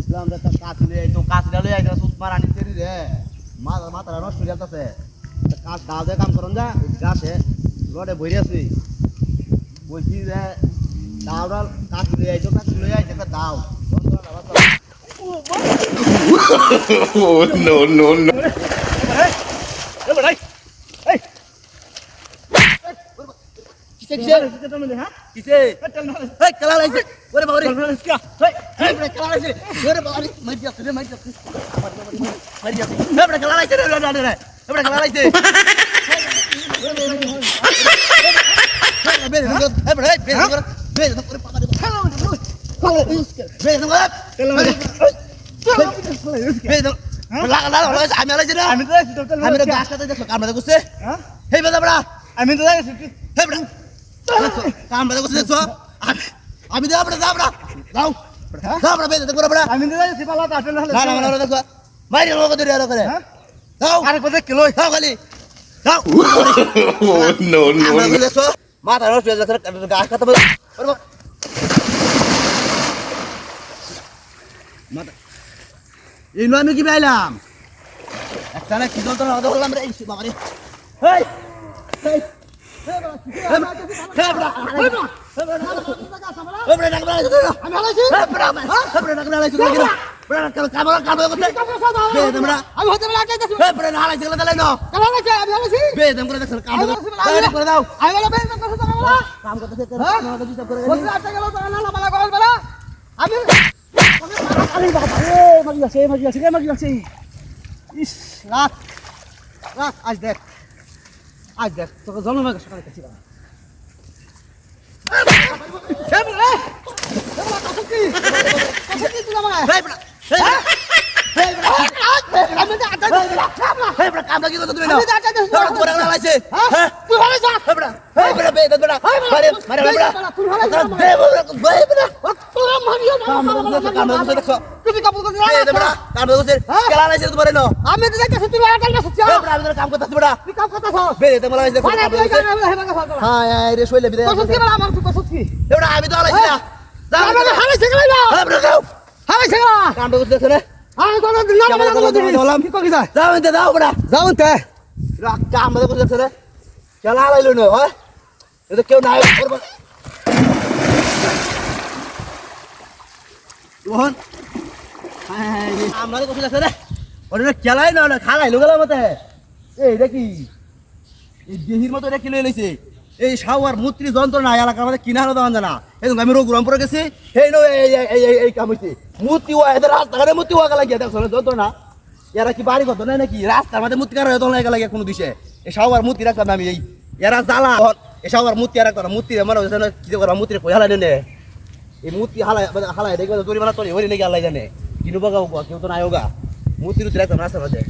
বুঝলাম যে একটা কাজ লয়ে আইতো কাজ লয়ে আইতো সুতমার আনি তেরি রে মাথাটা নষ্ট হয়ে যাচ্ছে কাজ দাও দে কাম করন যা গাছে রডে বইরে আছি বলছি যে দাওরা কাজ লয়ে আইতো একটা দাও no, no, no. No, no, no. মাথা নষ্ট হয়ে যাচ্ছে গাছ কাটা এই নয় আমি কি পাইলাম একটা না কি যন্ত্রণা বললাম রে বাবারে হেই হেই আজ দেখ তোকে জন্ম সকালে কাছে কেউ নাই আমাদের কথা আছে রে ওটা খেলাই না খালাই লোক মতে এই দেখি এই দেহির মতো এটা কিনে লইছে এই সাওয়ার মূত্রী যন্ত্রণা এলাকার মধ্যে কিনারও দেওয়া জানা এই আমি রঘুরামপুরে গেছি এই নো এই কাম হয়েছে মূর্তি ও এদের রাস্তাঘাটে মূর্তি ওয়াকা লাগিয়ে দেখো যন্ত্রণা এরা কি বাড়ি কত নাই নাকি রাস্তার মধ্যে মূর্তি কারো এত লাগে কোনো দিশে এই সাওয়ার মূর্তি রাখতাম আমি এই এরা জ্বালা এই সাওয়ার মূর্তি রাখতাম মূর্তি মনে হচ্ছে কি করবা মূর্তি কই হালাই নে এই মূর্তি হালাই দেখবে তোর মানে তোর হরি নাকি আল্লাহ জানে কিনু বাগাও কেউ তো নাই হোগা মূর্তি রাখতাম রাস্তার মধ্যে